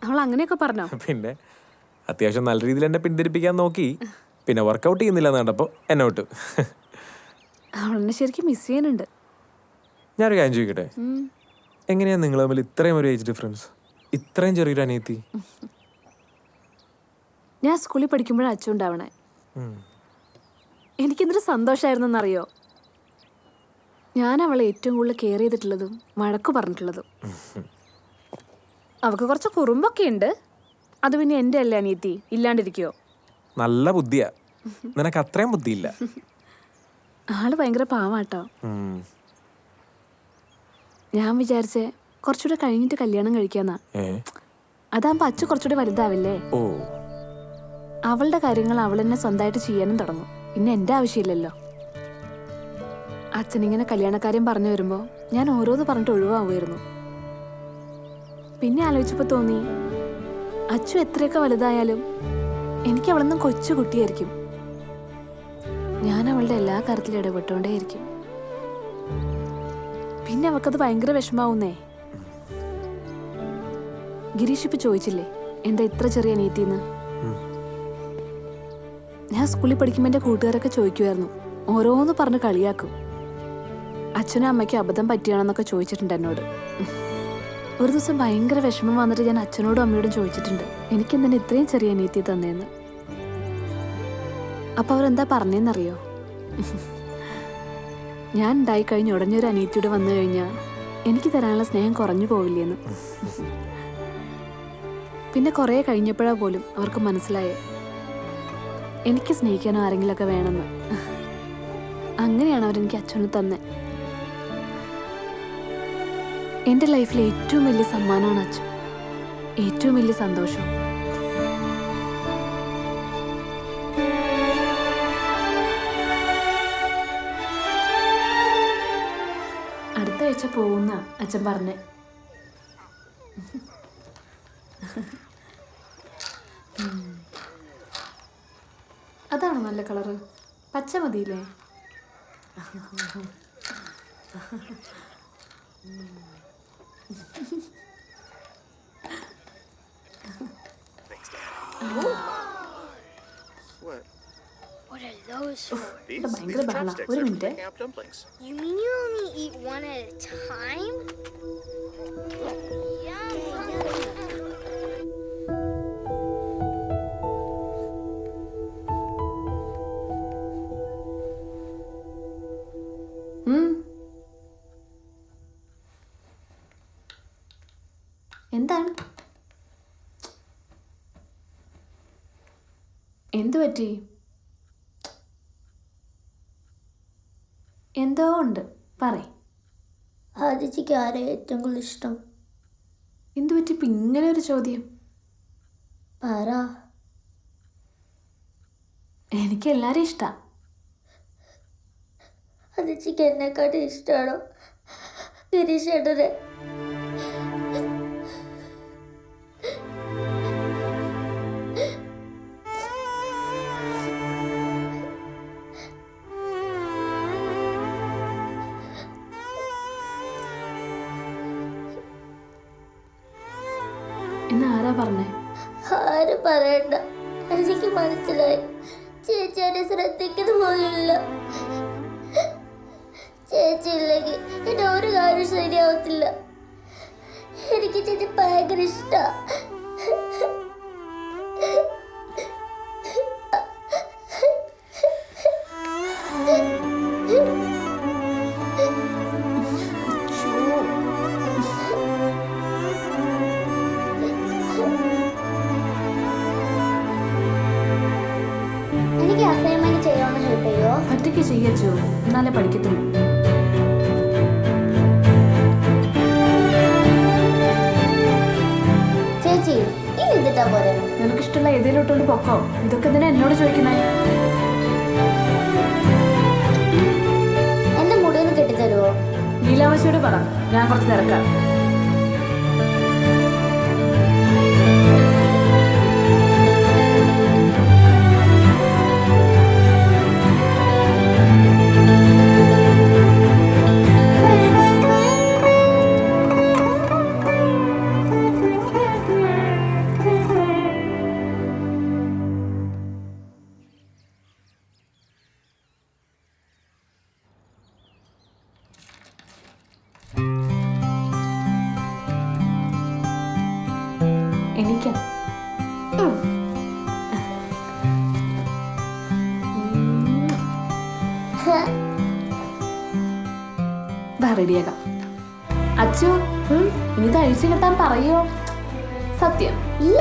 അവൾ അങ്ങനെയൊക്കെ പറഞ്ഞോ? പിന്നെ അത്യാവശ്യം നല്ല രീതിയിൽ എന്നെ പിന്തിരിപ്പിക്കാൻ നോക്കി. പിന്നെ വർക്കൗട്ട് ചെയ്യുന്നില്ല എന്ന് കണ്ടപ്പോൾ എന്നെ വിട്ടു. അവളെന്നെ ശരിക്കും മിസ് ചെയ്യുന്നുണ്ട്. ഞാനൊരു കാര്യം ചോദിക്കട്ടെ, എങ്ങനെയാ നിങ്ങൾ തമ്മിൽ ഇത്രയും ഒരു ഏജ് ഡിഫറൻസ്? ഇത്രയും ചെറിയൊരു അനിയത്തി. ഞാൻ സ്കൂളിൽ പഠിക്കുമ്പോഴാണ് അച്ഛൻ ഉണ്ടാവണേ. എനിക്കെന്തൊരു സന്തോഷമായിരുന്നെന്നറിയോ. ഞാൻ അവളെ ഏറ്റവും കൂടുതൽ കെയർ ചെയ്തിട്ടുള്ളതും വഴക്ക് പറഞ്ഞിട്ടുള്ളതും. അവൾക്ക് കുറച്ച് കുറുമ്പൊക്കെ ഉണ്ട്. അത് പിന്നെ എൻ്റെ അല്ലേ അനിയത്തി, ഇല്ലാണ്ടിരിക്കോ? നല്ല ബുദ്ധിയാ. നിനക്ക് അത്രയും ബുദ്ധിയില്ല. ആള് ഭയങ്കര പാവാട്ടോ. ഞാൻ വിചാരിച്ചേ കുറച്ചുകൂടെ കഴിഞ്ഞിട്ട് കല്യാണം കഴിക്കാന്നാ. അതാകുമ്പോ അച്ഛൻ കുറച്ചുകൂടെ വലുതാവില്ലേ. അവളുടെ കാര്യങ്ങൾ അവൾ തന്നെ സ്വന്തമായിട്ട് ചെയ്യാനും തുടങ്ങും. പിന്നെ എൻ്റെ ആവശ്യമില്ലല്ലോ. അച്ഛനിങ്ങനെ കല്യാണക്കാര്യം പറഞ്ഞു വരുമ്പോ ഞാൻ ഓരോന്ന് പറഞ്ഞിട്ട് ഒഴിവാകുമായിരുന്നു. പിന്നെ ആലോചിച്ചപ്പോ തോന്നി, അച്ഛൻ എത്രയൊക്കെ വലുതായാലും എനിക്ക് അവളൊന്നും കൊച്ചു കുട്ടിയായിരിക്കും. ഞാൻ അവളുടെ എല്ലാ കാര്യത്തിലും ഇടപെട്ടോണ്ടേയിരിക്കും. പിന്നെ അവൾക്കത് ഭയങ്കര വിഷമാവുന്നേ. ഗിരീഷ് ഇപ്പൊ ചോദിച്ചില്ലേ എന്താ ഇത്ര ചെറിയ അനിയത്തിന്ന്. ഞാൻ സ്കൂളിൽ പഠിക്കുമ്പോൾ എൻ്റെ കൂട്ടുകാരൊക്കെ ചോദിക്കുമായിരുന്നു, ഓരോന്ന് പറഞ്ഞ് കളിയാക്കും. അച്ഛനും അമ്മയ്ക്കും അബദ്ധം പറ്റിയാണെന്നൊക്കെ ചോദിച്ചിട്ടുണ്ട് എന്നോട്. ഒരു ദിവസം ഭയങ്കര വിഷമം വന്നിട്ട് ഞാൻ അച്ഛനോടും അമ്മയോടും ചോദിച്ചിട്ടുണ്ട്, എനിക്കെന്തിനാ ഇത്രയും ചെറിയ അനിയത്തി തന്നേന്ന്. അപ്പൊ അവരെന്താ പറഞ്ഞേന്നറിയോ? ഞാൻ ഉണ്ടായി കഴിഞ്ഞ് ഉടനെയൊരു അനിയത്തിയുടെ വന്നു കഴിഞ്ഞാൽ എനിക്ക് തരാനുള്ള സ്നേഹം കുറഞ്ഞു പോവില്ലേന്ന്. പിന്നെ കുറേ കഴിഞ്ഞപ്പോഴാ പോലും അവർക്ക് മനസ്സിലായേ എനിക്ക് സ്നേഹിക്കാനോ ആരെങ്കിലുമൊക്കെ വേണമെന്ന്. അങ്ങനെയാണ് അവരെനിക്ക് അച്ഛനെ തന്നെ. എൻ്റെ ലൈഫിലെ ഏറ്റവും വലിയ സമ്മാനമാണ് അച്ഛൻ, ഏറ്റവും വലിയ സന്തോഷം. അടുത്ത ആഴ്ച പോകുന്ന അച്ഛൻ പറഞ്ഞേ. അതാണോ നല്ല കളറ്? പച്ച മതിയില്ലേ? What are those for? ഭയങ്കര ബഹള. ഒരു minute. You mean you only eat one at a time? എന്താണ്? എന്തു പറ്റി? എന്തോ ഉണ്ട്, പറയ്. ആദിച്ചിക്ക് ആരെ ഏറ്റവും കൂടുതൽ ഇഷ്ടം? എന്തു പറ്റി ഇപ്പം ഇങ്ങനെ ഒരു ചോദ്യം? പറ. എനിക്ക് എല്ലാവരെയും ഇഷ്ടമാണ്. ആദിച്ചിക്ക് എന്നെക്കാട്ടും ഇഷ്ടമാണോ ഗിരീഷ് ഏട്ടനെ? എന്ന് ആരാ പറഞ്ഞേ? ആരും പറയണ്ട, എനിക്ക് മനസ്സിലായി. ചേച്ചി എന്നെ ശ്രദ്ധിക്കുന്ന പോലുമില്ല. ചേച്ചി ഇല്ലെങ്കിൽ എന്റെ ഒരു കാര്യം ശരിയാവത്തില്ല. എനിക്ക് ചേച്ചി ഭയങ്കര ഇഷ്ടമാണ്. എനിക്ക് അസൈൻമെന്റ് ചെയ്യാൻ ഹെൽപ്പ് ചെയ്യോ? ഒറ്റയ്ക്ക് ചെയ്യച്ചോ, എന്നാലേ പഠിക്കത്തുള്ളൂ. ചേച്ചി ഇനി ഇതിട്ടാ പോരെ? നിനക്കിഷ്ടമുള്ള ഏതെങ്കിലും ഇട്ടുകൊണ്ട് പൊക്കോ. ഇതൊക്കെ എന്തിനാ എന്നോട് ചോദിക്കുന്നേ? എന്റെ മുടി ഒന്ന് കെട്ടിത്തരുവോ? ലീലാവശിയോട് പറ, ഞാൻ കുറച്ച് തിരക്കാം. എണീക്കാം. റെഡിയാക്കാം. അച്ചു ഇനി ഇത് അഴിച്ചു കെട്ടാൻ പറയോ? സത്യം ഇല്ല,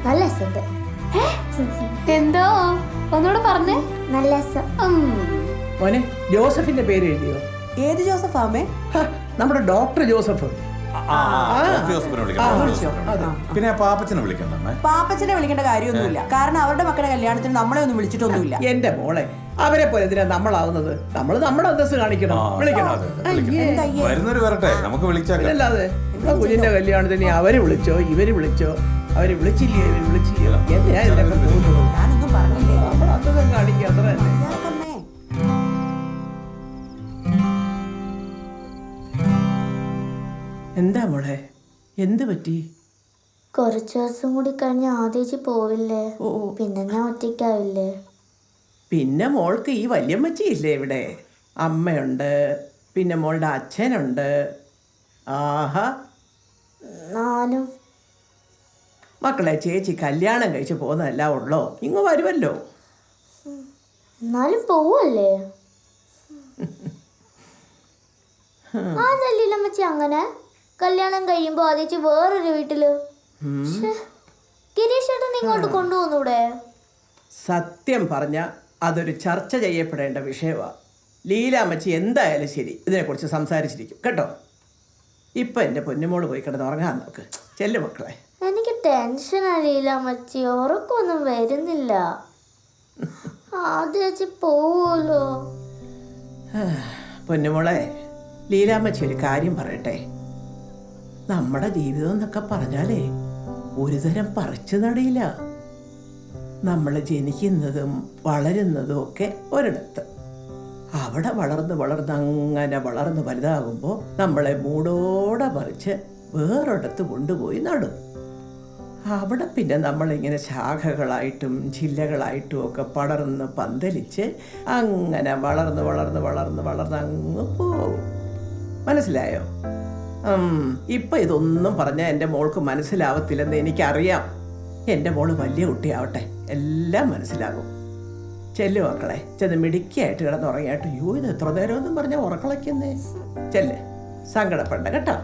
നല്ല രസമുണ്ട്. എന്തോ ഒന്നുകൂടെ പറഞ്ഞേ. നല്ല രസം. മോനെ ജോസഫിന്റെ പേര് എഴുതിയോ? ഏത് ജോസഫ് ആമേ? നമ്മുടെ ഡോക്ടർ ജോസഫ്. പിന്നെ പാപ്പച്ചനെ വിളിക്കണ്ടേ? പാപ്പച്ചനെ വിളിക്കേണ്ട കാര്യമൊന്നുമില്ല. കാരണം അവരുടെ മക്കളുടെ കല്യാണത്തിന് നമ്മളെ ഒന്നും വിളിച്ചിട്ടൊന്നുമില്ല. എന്റെ മോളെ, അവരെ പോലെ എന്തിനാ നമ്മളാവുന്നത്? നമ്മള് നമ്മുടെ അന്തസ് കാണിക്കണം, വിളിക്കണം. വരുന്നവര് വരട്ടെ, നമുക്ക് വിളിച്ചാൽ. അല്ലാതെ കുഞ്ഞിന്റെ കല്യാണത്തിന് അവര് വിളിച്ചോ ഇവര് വിളിച്ചോ, അവര് വിളിച്ചില്ലേ ഇവര് വിളിച്ചില്ലയോ, എന്തിനാ ഇതിനൊക്കെ പോകുന്നത്? ഞാനൊന്നും പറഞ്ഞില്ലേ. നമ്മൾ അന്തസം കാണിക്കുക, അത്ര തന്നെ. ഇയാൾക്കമ്മേ. എന്താ മോളെ, എന്ത് പറ്റി? കുറച്ചു ദിവസം കൂടി കഴിഞ്ഞ് ആദ്യേച്ചി പോവില്ലേ? പിന്നെ ഞാൻ ഒറ്റയ്ക്കാവില്ലേ? പിന്നെ മോൾക്ക് ഈ വല്യമ്മച്ചിയില്ലേ ഇവിടെ? അമ്മയുണ്ട്, പിന്നെ മോളുടെ അച്ഛനുണ്ട്. ആഹാ. നാലും മക്കളെ, ചേച്ചി കല്യാണം കഴിച്ച് പോകുന്നതല്ല ഉള്ളോ, ഇങ്ങ് വരുമല്ലോ. എന്നാലും പോവല്ലേ? അതല്ലേ അമ്മച്ചി അങ്ങനെ? കല്യാണം കഴിയുമ്പോ ആദ്യേച്ചി വേറൊരു വീട്ടില്. ഗിരീഷ് ചേട്ടൻ ഇങ്ങോട്ട് കൊണ്ടുപോന്നൂടെ? സത്യം പറഞ്ഞ അതൊരു ചർച്ച ചെയ്യപ്പെടേണ്ട വിഷയമാണ്. ലീലാമ്മച്ചി എന്തായാലും ശരി ഇതിനെക്കുറിച്ച് സംസാരിച്ചിരിക്കും കേട്ടോ. ഇപ്പം എൻ്റെ പൊന്നുമോള് പോയി കിടന്ന് ഉറങ്ങാൻ നോക്ക്. ചെല്ലു മക്കളെ. എനിക്ക് ടെൻഷൻ അറിയില്ല അമ്മച്ചി, ഉറക്കൊന്നും വരുന്നില്ല. ആദ്യേച്ചി പോവുമല്ലോ. പൊന്നുമോളെ, ലീലാമ്മച്ചി ഒരു കാര്യം പറയട്ടെ. നമ്മുടെ ജീവിതം എന്നൊക്കെ പറഞ്ഞാലേ ഒരുതരം പറിച്ചു നടിയില്ല. നമ്മൾ ജനിക്കുന്നതും വളരുന്നതും ഒക്കെ ഒരിടത്ത്. അവിടെ വളർന്ന് വളർന്ന് അങ്ങനെ വളർന്ന് വലുതാകുമ്പോൾ നമ്മളെ മൂടോടെ പറിച്ച് വേറൊരിടത്ത് കൊണ്ടുപോയി നടും. അവിടെ പിന്നെ നമ്മളിങ്ങനെ ശാഖകളായിട്ടും ജില്ലകളായിട്ടും ഒക്കെ പടർന്ന് പന്തലിച്ച് അങ്ങനെ വളർന്ന് വളർന്ന് വളർന്ന് വളർന്ന് അങ്ങ് പോകും. മനസ്സിലായോ? ഇപ്പം ഇതൊന്നും പറഞ്ഞാൽ എൻ്റെ മോൾക്ക് മനസ്സിലാവത്തില്ലെന്ന് എനിക്കറിയാം. എൻ്റെ മോള് വലിയ കുട്ടിയാവട്ടെ, എല്ലാം മനസ്സിലാകും. ചെല്ലു മക്കളെ, ചെന്ന് മിടുക്കിയായിട്ട് കിടന്നുറങ്ങിയായിട്ട്. യോ, ഇത് എത്ര നേരമൊന്നും പറഞ്ഞാൽ ഉറക്കളയ്ക്കുന്നേ. ചെല്ല്, സങ്കടപ്പെടണ്ട കേട്ടോ.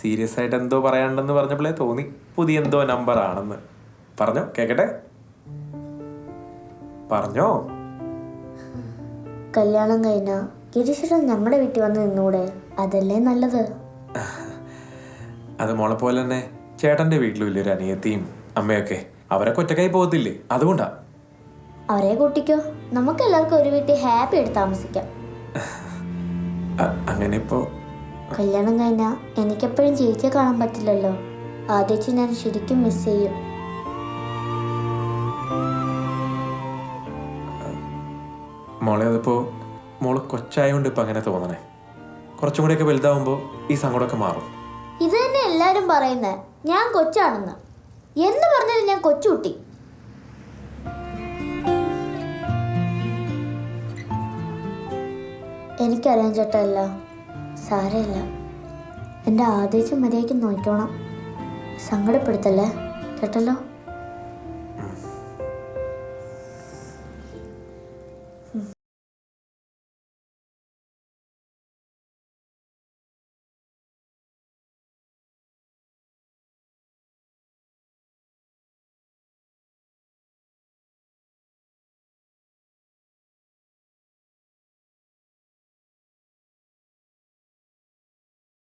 സീരിയസ് ആയിട്ട് എന്തോ പറയാണ്ടെന്ന് പറഞ്ഞപ്പോഴേ തോന്നി പുതിയ എന്തോ നമ്പർ ആണെന്ന്. പറഞ്ഞോ, കേക്കട്ടെ. പറഞ്ഞോ. കല്യാണം കഴിഞ്ഞ ഗിരീശ്വരൻ ഞങ്ങളുടെ വീട്ടിൽ വന്ന് നിന്നൂടെ? അതല്ലേ നല്ലത്. അത് മോളെ പോലെ തന്നെ ചേട്ടന്റെ വീട്ടിലും ഇല്ലൊരു അനിയത്തിയും അമ്മയൊക്കെ. അവരൊക്കെ ഒറ്റക്കായി പോകത്തില്ലേ, അതുകൊണ്ടാ. അവരെ കൂട്ടിക്കോ, നമുക്ക് എല്ലാവർക്കും ഒരു വീട്ടിൽ ഹാപ്പി ആയിട്ട് താമസിക്കാം. അങ്ങനെ ഇപ്പോ കല്യാണം കഴിഞ്ഞാൽ എനിക്കെപ്പോഴും ചേച്ചിയെ കാണാൻ പറ്റില്ലല്ലോ. ആദ്യേച്ചി ഞാൻ ശരിക്കും മിസ് ചെയ്യും. മോളെ, അതിപ്പോ മോള് കൊച്ചായോണ്ട് ഇപ്പൊ അങ്ങനെ തോന്നണേ. കുറച്ചും കൂടെയൊക്കെ വലുതാവുമ്പോ ഈ സങ്കടമൊക്കെ മാറും. ഇത് തന്നെ എല്ലാരും പറയുന്നേ, ഞാൻ കൊച്ചാണെന്ന്. എന്ന് പറഞ്ഞാലും ഞാൻ കൊച്ചുകുട്ടി. എനിക്കറിയാൻ ചേട്ടല്ല, സാരമില്ല. എൻ്റെ ആദ്യേച്ചി മര്യാദയ്ക്ക് നോക്കണം, സങ്കടപ്പെടുത്തല്ലേ കേട്ടല്ലോ.